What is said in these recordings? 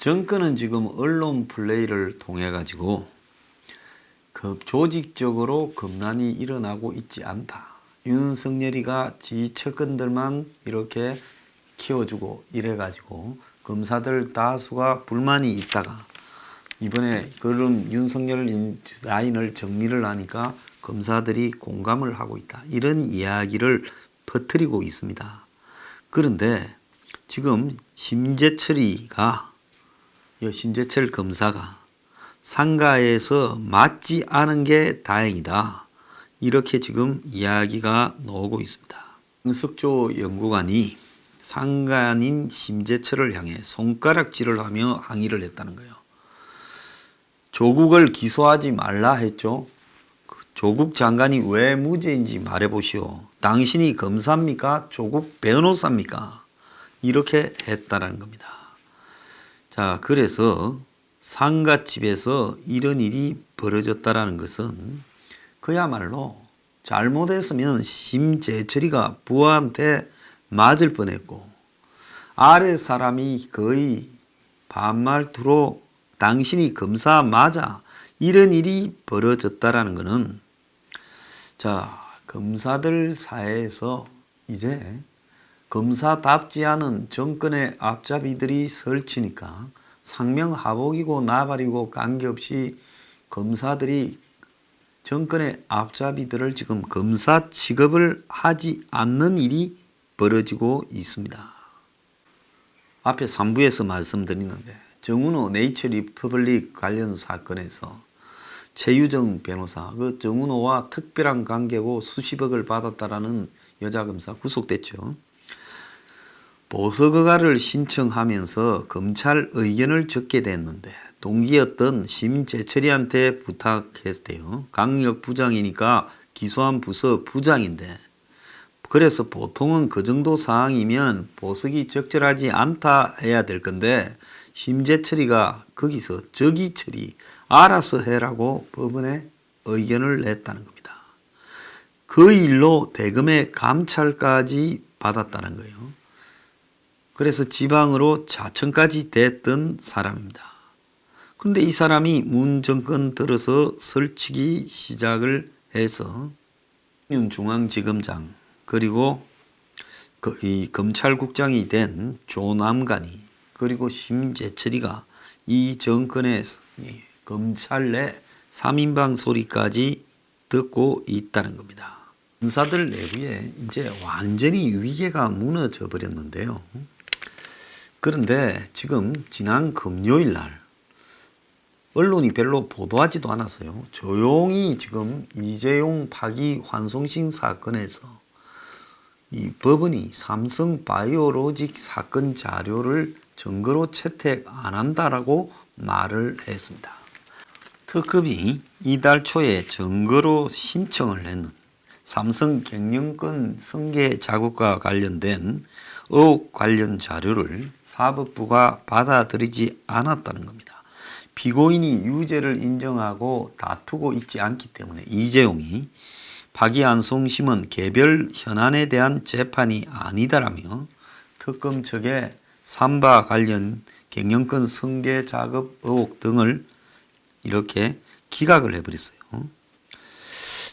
정권은 지금 언론 플레이를 통해 가지고 조직적으로 검란이 일어나고 있지 않다. 윤석열이가 지 측근들만 이렇게 키워주고 이래 가지고 검사들 다수가 불만이 있다가 이번에 그럼 윤석열 라인을 정리를 하니까 검사들이 공감을 하고 있다. 이런 이야기를 퍼뜨리고 있습니다. 그런데 지금 심재철 검사가 상가에서 맞지 않은 게 다행이다. 이렇게 지금 이야기가 나오고 있습니다. 황석조 연구관이 상간인 심재철을 향해 손가락질을 하며 항의를 했다는 거예요. 조국을 기소하지 말라 했죠. 조국 장관이 왜 무죄인지 말해보시오. 당신이 검사입니까? 조국 변호사입니까? 이렇게 했다는 겁니다. 자, 그래서 상가집에서 이런 일이 벌어졌다는 것은 그야말로 잘못했으면 심재철이가 부하한테 맞을 뻔했고 아래 사람이 거의 반말투로 당신이 검사 맞아 이런 일이 벌어졌다는 것은 자, 검사들 사이에서 이제 검사답지 않은 정권의 앞잡이들이 설치니까 상명하복이고 나발이고 관계없이 검사들이 정권의 앞잡이들을 지금 검사 취급을 하지 않는 일이 벌어지고 있습니다. 앞에 3부에서 말씀드리는데 정은호 네이처 리퍼블릭 관련 사건에서 최유정 변호사, 그 정은호와 특별한 관계고 수십억을 받았다라는 여자 검사 구속됐죠. 보석허가를 신청하면서 검찰 의견을 적게 됐는데 동기였던 심재철이한테 부탁했대요. 강력부장이니까 기소한 부서 부장인데 그래서 보통은 그 정도 사항이면 보석이 적절하지 않다 해야 될 건데 심재철이가 거기서 저기 처리 알아서 해라고 법원에 의견을 냈다는 겁니다. 그 일로 대검의 감찰까지 받았다는 거예요. 그래서 지방으로 자청까지 됐던 사람입니다. 그런데 이 사람이 문 정권 들어서 설치기 시작을 해서 윤중앙지검장 그리고 이 검찰국장이 된 조남관이 그리고 심재철이가 이 정권의 검찰 내 3인방 소리까지 듣고 있다는 겁니다. 검사들 내부에 이제 완전히 위계가 무너져 버렸는데요. 그런데 지금 지난 금요일 날 언론이 별로 보도하지도 않았어요. 조용히 지금 이재용 파기환송심 사건에서 이 법원이 삼성 바이오로직 사건 자료를 증거로 채택 안 한다라고 말을 했습니다. 특검이 이달 초에 증거로 신청을 했는 삼성 경영권 승계 자국과 관련된 의혹 관련 자료를 사법부가 받아들이지 않았다는 겁니다. 피고인이 유죄를 인정하고 다투고 있지 않기 때문에 이재용이 파기환송심은 개별 현안에 대한 재판이 아니다라며 특검 측에 삼바 관련 경영권 승계 작업 의혹 등을 이렇게 기각을 해버렸어요.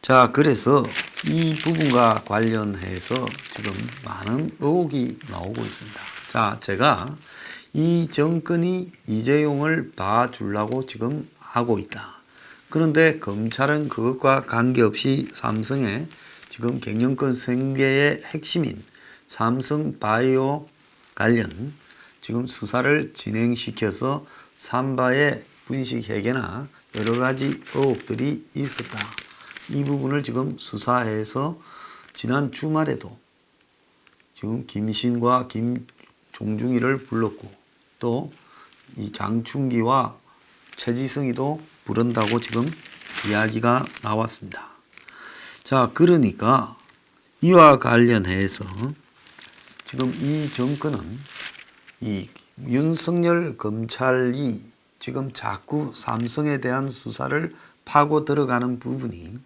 자, 그래서 이 부분과 관련해서 지금 많은 의혹이 나오고 있습니다. 자, 제가 이 정권이 이재용을 봐주려고 지금 하고 있다. 그런데 검찰은 그것과 관계없이 삼성의 지금 경영권 승계의 핵심인 삼성 바이오 관련 지금 수사를 진행시켜서 삼바의 분식 회계나 여러 가지 의혹들이 있었다. 이 부분을 지금 수사해서 지난 주말에도 지금 김신과 김종중이를 불렀고 또 이 장충기와 최지성이도 부른다고 지금 이야기가 나왔습니다. 자, 그러니까 이와 관련해서 지금 이 정권은 이 윤석열 검찰이 지금 자꾸 삼성에 대한 수사를 파고 들어가는 부분이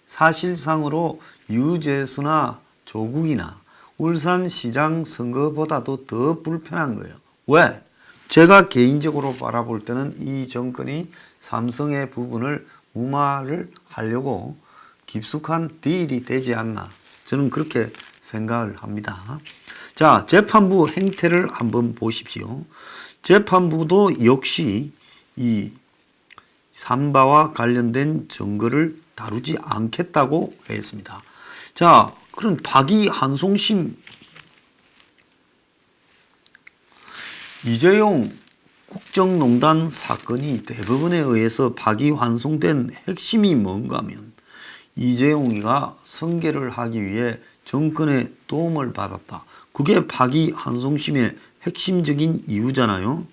사실상으로 유재수나 조국이나 울산시장 선거보다도 더 불편한 거예요. 왜? 제가 개인적으로 바라볼 때는 이 정권이 삼성의 부분을 무마를 하려고 깊숙한 딜이 되지 않나, 저는 그렇게 생각을 합니다. 자, 재판부 행태를 한번 보십시오. 재판부도 역시 이 삼바와 관련된 증거를 다루지 않겠다고 했습니다. 자, 그럼 박이환송심 이재용 국정농단 사건이 대법원에 의해서 박이환송된 핵심이 뭔가 하면 이재용이가 승계를 하기 위해 정권의 도움을 받았다. 그게 박이환송심의 핵심적인 이유잖아요.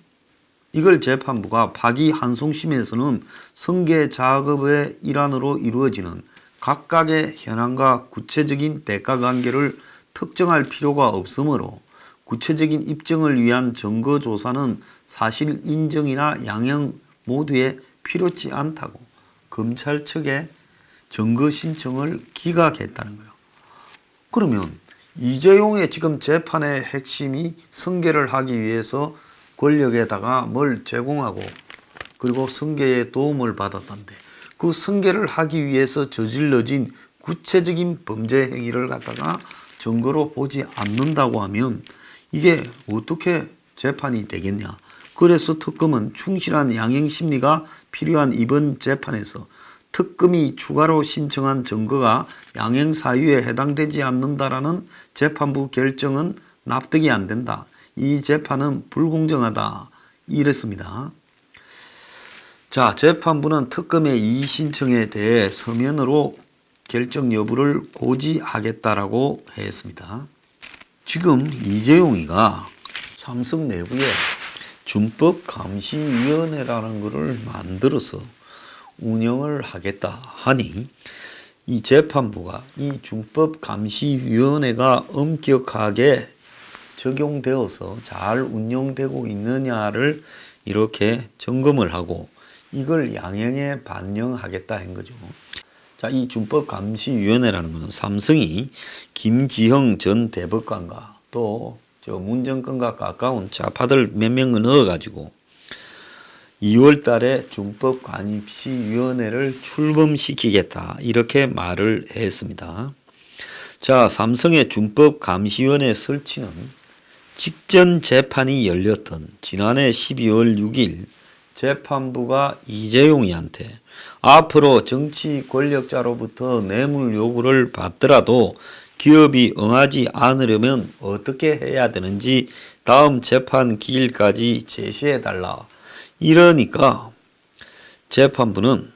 이걸 재판부가 박이환송심에서는 승계 작업의 일환으로 이루어지는 각각의 현황과 구체적인 대가관계를 특정할 필요가 없으므로 구체적인 입증을 위한 증거조사는 사실 인정이나 양형 모두에 필요치 않다고 검찰 측에 증거 신청을 기각했다는 거예요. 그러면 이재용의 지금 재판의 핵심이 승계를 하기 위해서 권력에다가 뭘 제공하고 그리고 승계에 도움을 받았던데, 그 승계를 하기 위해서 저질러진 구체적인 범죄 행위를 갖다가 증거로 보지 않는다고 하면 이게 어떻게 재판이 되겠냐. 그래서 특검은 충실한 양형 심리가 필요한 이번 재판에서 특검이 추가로 신청한 증거가 양형 사유에 해당되지 않는다라는 재판부 결정은 납득이 안 된다. 이 재판은 불공정하다. 이랬습니다. 자, 재판부는 특검의 이의 신청에 대해 서면으로 결정 여부를 고지하겠다라고 했습니다. 지금 이재용이가 삼성 내부에 준법감시위원회라는 것을 만들어서 운영을 하겠다 하니 이 재판부가 이 준법감시위원회가 엄격하게 적용되어서 잘 운영되고 있느냐를 이렇게 점검을 하고 이걸 양형에 반영하겠다 한 거죠. 자, 이 준법감시위원회라는 것은 삼성이 김지형 전 대법관과 또 문정권과 가까운 좌파들 몇 명을 넣어가지고 2월 달에 준법감시위원회를 출범시키겠다 이렇게 말을 했습니다. 자, 삼성의 준법감시위원회 설치는 직전 재판이 열렸던 지난해 12월 6일 재판부가 이재용이한테 앞으로 정치 권력자로부터 뇌물 요구를 받더라도 기업이 응하지 않으려면 어떻게 해야 되는지 다음 재판 기일까지 제시해달라. 이러니까 재판부는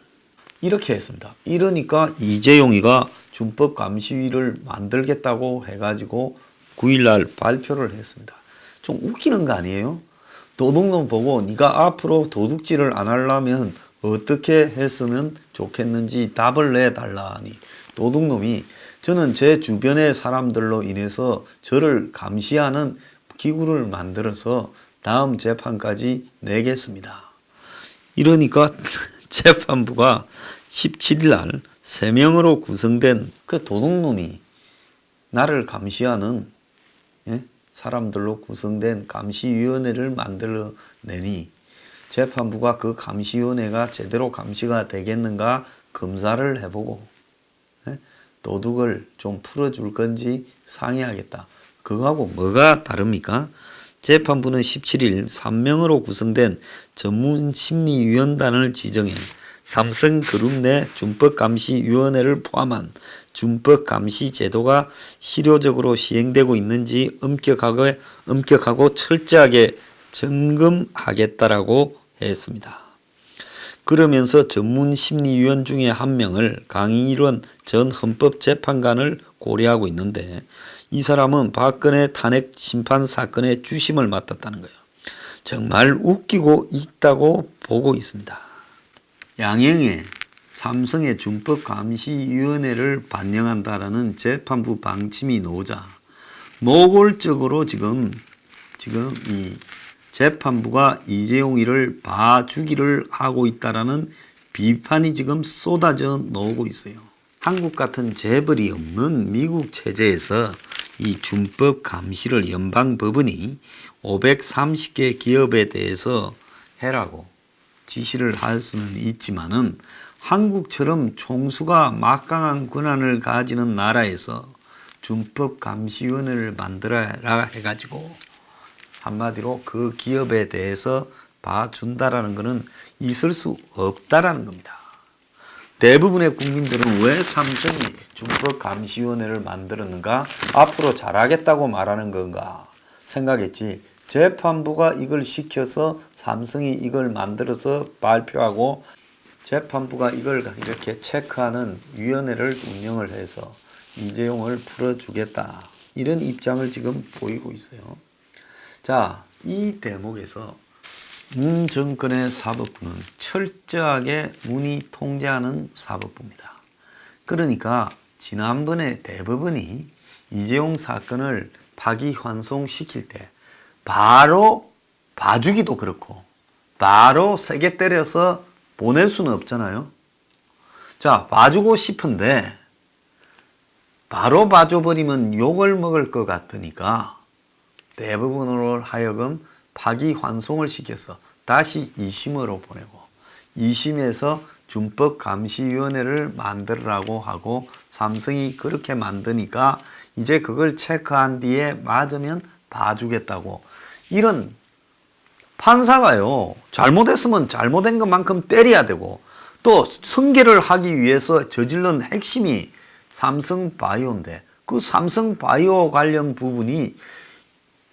이렇게 했습니다. 이러니까 이재용이가 준법감시위를 만들겠다고 해가지고 9일날 발표를 했습니다. 좀 웃기는 거 아니에요? 도둑놈 보고 네가 앞으로 도둑질을 안 하려면 어떻게 했으면 좋겠는지 답을 내달라니, 도둑놈이 저는 제 주변의 사람들로 인해서 저를 감시하는 기구를 만들어서 다음 재판까지 내겠습니다. 이러니까 재판부가 17일 날 3명으로 구성된 그 도둑놈이 나를 감시하는 사람들로 구성된 감시위원회를 만들어내니 재판부가 그 감시위원회가 제대로 감시가 되겠는가 검사를 해보고 도둑을 좀 풀어줄 건지 상의하겠다. 그거하고 뭐가 다릅니까? 재판부는 17일 3명으로 구성된 전문심리위원단을 지정해 삼성그룹 내 준법감시위원회를 포함한 준법감시 제도가 실효적으로 시행되고 있는지 엄격하고 철저하게 점검하겠다라고 했습니다. 그러면서 전문심리위원 중에 한 명을 강일원 전 헌법재판관을 고려하고 있는데 이 사람은 박근혜 탄핵 심판 사건의 주심을 맡았다는 거예요. 정말 웃기고 있다고 보고 있습니다. 양형에 삼성의 준법감시위원회를 반영한다라는 재판부 방침이 나오자 노골적으로 지금 이 재판부가 이재용이를 봐주기를 하고 있다라는 비판이 지금 쏟아져 나오고 있어요. 한국 같은 재벌이 없는 미국 체제에서 이 준법 감시를 연방법원이 530개 기업에 대해서 해라고 지시를 할 수는 있지만은 한국처럼 총수가 막강한 권한을 가지는 나라에서 준법감시위원회를 만들어라 해가지고 한마디로 그 기업에 대해서 봐준다라는 것은 있을 수 없다라는 겁니다. 대부분의 국민들은 왜 삼성이 준법감시위원회를 만들었는가? 앞으로 잘하겠다고 말하는 건가? 생각했지. 재판부가 이걸 시켜서 삼성이 이걸 만들어서 발표하고 재판부가 이걸 이렇게 체크하는 위원회를 운영을 해서 이재용을 풀어주겠다. 이런 입장을 지금 보이고 있어요. 자, 이 대목에서 문 정권의 사법부는 철저하게 문이 통제하는 사법부입니다. 그러니까 지난번에 대법원이 이재용 사건을 파기환송시킬 때 바로 봐주기도 그렇고 바로 세게 때려서 보낼 수는 없잖아요. 자, 봐주고 싶은데 바로 봐줘버리면 욕을 먹을 것 같으니까 대법원으로 하여금 파기환송을 시켜서 다시 2심으로 보내고 2심에서 준법감시위원회를 만들라고 하고 삼성이 그렇게 만드니까 이제 그걸 체크한 뒤에 맞으면 봐주겠다고. 이런 판사가요, 잘못했으면 잘못된 것만큼 때려야 되고 또 승계를 하기 위해서 저질른 핵심이 삼성바이오인데 그 삼성바이오 관련 부분이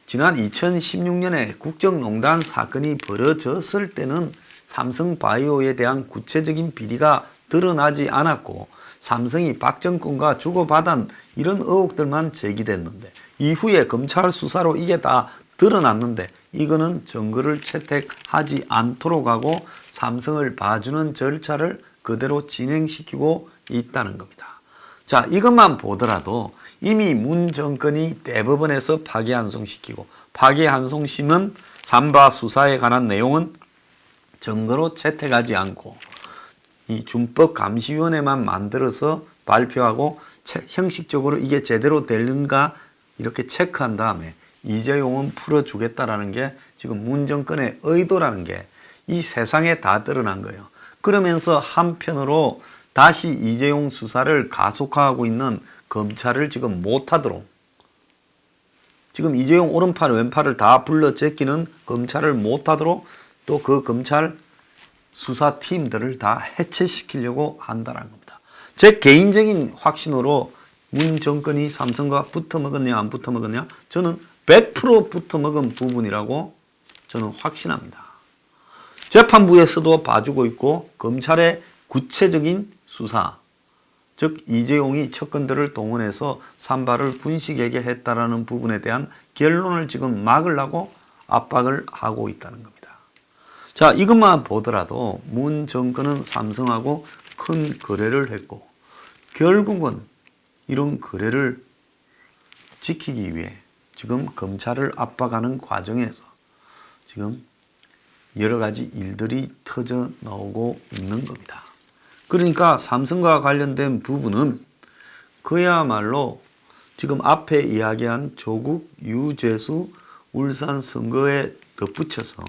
지난 2016년에 국정농단 사건이 벌어졌을 때는 삼성바이오에 대한 구체적인 비리가 드러나지 않았고 삼성이 박 정권과 주고받은 이런 의혹들만 제기됐는데 이후에 검찰 수사로 이게 다 드러났는데 이거는 증거를 채택하지 않도록 하고 삼성을 봐주는 절차를 그대로 진행시키고 있다는 겁니다. 자, 이것만 보더라도 이미 문 정권이 대법원에서 파기환송시키고 파기환송심은 삼바 수사에 관한 내용은 증거로 채택하지 않고 이 준법감시위원회만 만들어서 발표하고 형식적으로 이게 제대로 되는가 이렇게 체크한 다음에 이재용은 풀어주겠다라는 게 지금 문 정권의 의도라는 게 이 세상에 다 드러난 거예요. 그러면서 한편으로 다시 이재용 수사를 가속화하고 있는 검찰을 지금 못하도록 지금 이재용 오른팔 왼팔을 다 불러 제끼는 검찰을 못하도록 또 그 검찰 수사팀들을 다 해체시키려고 한다는 겁니다. 제 개인적인 확신으로 문 정권이 삼성과 붙어먹었냐 안 붙어먹었냐 저는 100% 붙어먹은 부분이라고 저는 확신합니다. 재판부에서도 봐주고 있고 검찰의 구체적인 수사 즉 이재용이 측근들을 동원해서 산발을 분식에게 했다라는 부분에 대한 결론을 지금 막으려고 압박을 하고 있다는 겁니다. 자, 이것만 보더라도 문 정권은 삼성하고 큰 거래를 했고 결국은 이런 거래를 지키기 위해 지금 검찰을 압박하는 과정에서 지금 여러 가지 일들이 터져 나오고 있는 겁니다. 그러니까 삼성과 관련된 부분은 그야말로 지금 앞에 이야기한 조국, 유재수, 울산 선거에 덧붙여서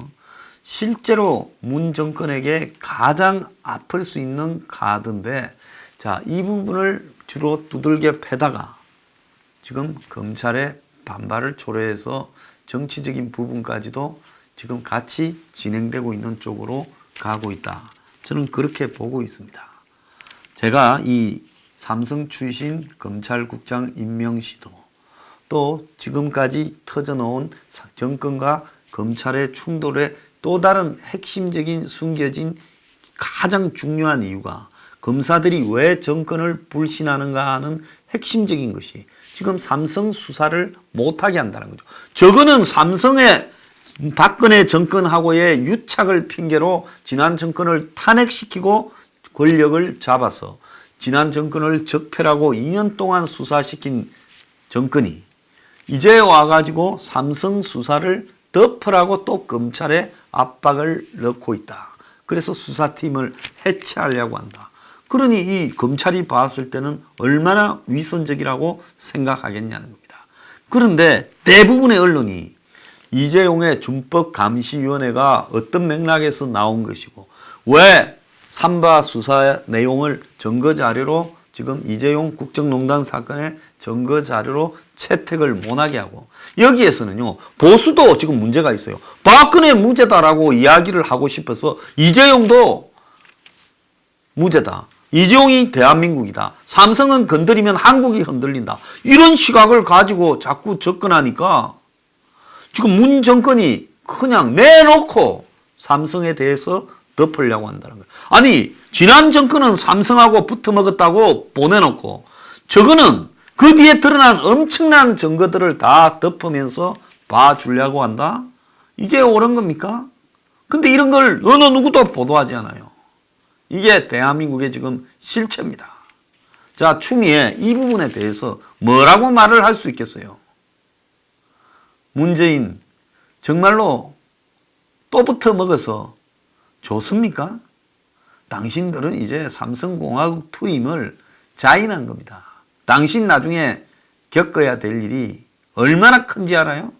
실제로 문 정권에게 가장 아플 수 있는 카드인데 자, 이 부분을 주로 두들겨 패다가 지금 검찰의 반발을 초래해서 정치적인 부분까지도 지금 같이 진행되고 있는 쪽으로 가고 있다. 저는 그렇게 보고 있습니다. 제가 이 삼성 출신 검찰국장 임명 시도 또 지금까지 터져놓은 정권과 검찰의 충돌의 또 다른 핵심적인 숨겨진 가장 중요한 이유가 검사들이 왜 정권을 불신하는가 하는 핵심적인 것이 지금 삼성 수사를 못하게 한다는 거죠. 저거는 삼성의 박근혜 정권하고의 유착을 핑계로 지난 정권을 탄핵시키고 권력을 잡아서 지난 정권을 적폐라고 2년 동안 수사시킨 정권이 이제 와가지고 삼성 수사를 덮으라고 또 검찰에 압박을 넣고 있다. 그래서 수사팀을 해체하려고 한다. 그러니 이 검찰이 봤을 때는 얼마나 위선적이라고 생각하겠냐는 겁니다. 그런데 대부분의 언론이 이재용의 준법감시위원회가 어떤 맥락에서 나온 것이고 왜 삼바 수사 내용을 증거자료로 지금 이재용 국정농단 사건의 증거자료로 채택을 못하게 하고 여기에서는요 보수도 지금 문제가 있어요. 박근혜 무죄다라고 이야기를 하고 싶어서 이재용도 무죄다. 이재용이 대한민국이다. 삼성은 건드리면 한국이 흔들린다. 이런 시각을 가지고 자꾸 접근하니까 지금 문 정권이 그냥 내놓고 삼성에 대해서 덮으려고 한다는 거예요. 아니 지난 정권은 삼성하고 붙어먹었다고 보내놓고 저거는 그 뒤에 드러난 엄청난 증거들을 다 덮으면서 봐주려고 한다? 이게 옳은 겁니까? 근데 이런 걸 어느 누구도 보도하지 않아요. 이게 대한민국의 지금 실체입니다. 자, 추미애 이 부분에 대해서 뭐라고 말을 할 수 있겠어요? 문재인 정말로 또 붙어먹어서 좋습니까? 당신들은 이제 삼성공화국 투임을 자인한 겁니다. 당신 나중에 겪어야 될 일이 얼마나 큰지 알아요?